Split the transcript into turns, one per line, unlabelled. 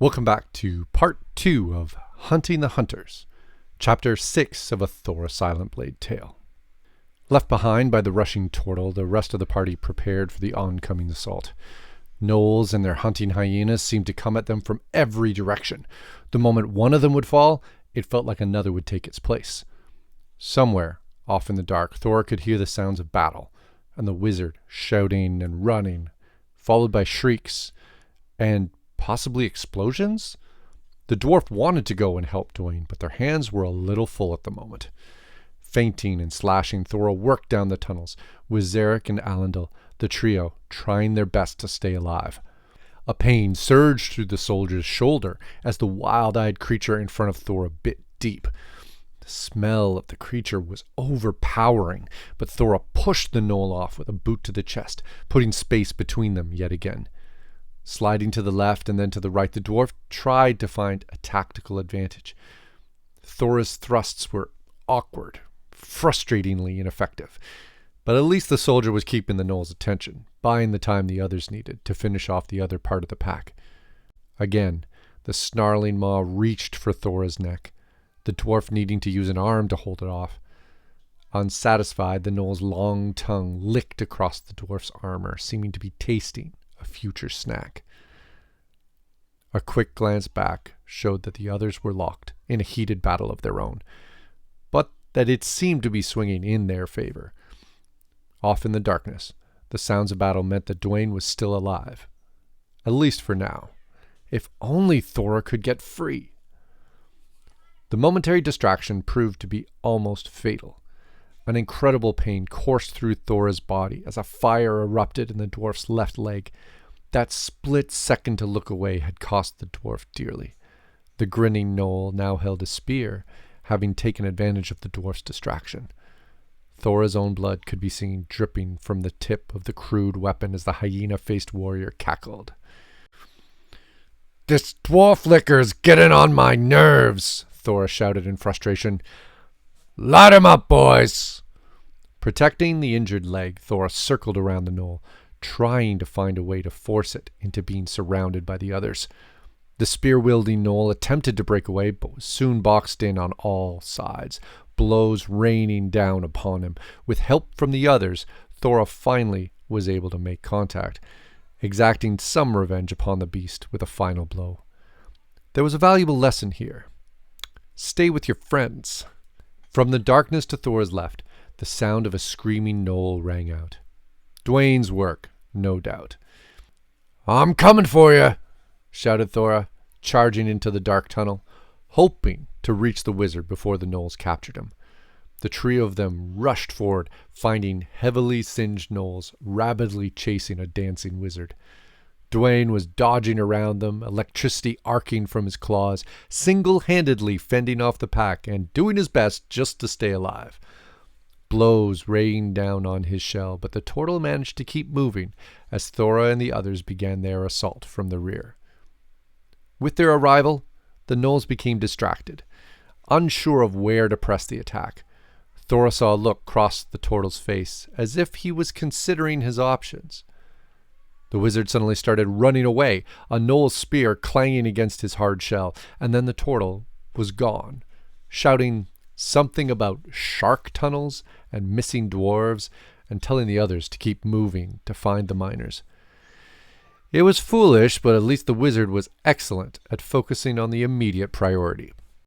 Welcome back to part 2 of Hunting the Hunters, chapter 6 of a Thora Silentblade tale. Left behind by the rushing turtle, the rest of the party prepared for the oncoming assault. Gnolls and their hunting hyenas seemed to come at them from every direction. The moment one of them would fall, it felt like another would take its place. Somewhere, off in the dark, Thora could hear the sounds of battle, and the wizard shouting and running, followed by shrieks, and possibly explosions? The dwarf wanted to go and help Dwayne, but their hands were a little full at the moment. Fainting and slashing, Thora worked down the tunnels, with Zarek and Alendil, the trio, trying their best to stay alive. A pain surged through the soldier's shoulder as the wild-eyed creature in front of Thora bit deep. The smell of the creature was overpowering, but Thora pushed the gnoll off with a boot to the chest, putting space between them yet again. Sliding to the left and then to the right, the dwarf tried to find a tactical advantage. Thora's thrusts were awkward, frustratingly ineffective, but at least the soldier was keeping the gnoll's attention, buying the time the others needed to finish off the other part of the pack. Again, the snarling maw reached for Thora's neck, the dwarf needing to use an arm to hold it off. Unsatisfied, the gnoll's long tongue licked across the dwarf's armor, seeming to be tasting a future snack. A quick glance back showed that the others were locked in a heated battle of their own, but that it seemed to be swinging in their favor. Off in the darkness, the sounds of battle meant that Dwayne was still alive, at least for now. If only Thora could get free. The momentary distraction proved to be almost fatal. An incredible pain coursed through Thora's body as a fire erupted in the dwarf's left leg. That split second to look away had cost the dwarf dearly. The grinning gnoll now held a spear, having taken advantage of the dwarf's distraction. Thora's own blood could be seen dripping from the tip of the crude weapon as the hyena-faced warrior cackled. "This dwarf licker's getting on my nerves," Thora shouted in frustration. "Light him up, boys!" Protecting the injured leg, Thora circled around the gnoll, trying to find a way to force it into being surrounded by the others. The spear-wielding gnoll attempted to break away, but was soon boxed in on all sides, blows raining down upon him. With help from the others, Thora finally was able to make contact, exacting some revenge upon the beast with a final blow. There was a valuable lesson here. Stay with your friends. From the darkness to Thora's left, the sound of a screaming gnoll rang out. Dwayne's work, no doubt. "I'm coming for you!" shouted Thora, charging into the dark tunnel, hoping to reach the wizard before the gnolls captured him. The trio of them rushed forward, finding heavily singed gnolls rapidly chasing a dancing wizard. Dwayne was dodging around them, electricity arcing from his claws, single-handedly fending off the pack and doing his best just to stay alive. Blows rained down on his shell, but the turtle managed to keep moving as Thora and the others began their assault from the rear. With their arrival, the gnolls became distracted, unsure of where to press the attack. Thora saw a look cross the turtle's face, as if he was considering his options. The wizard suddenly started running away, a gnoll's spear clanging against his hard shell, and then the turtle was gone, shouting something about shark tunnels and missing dwarves, and telling the others to keep moving to find the miners. It was foolish, but at least the wizard was excellent at focusing on the immediate priority.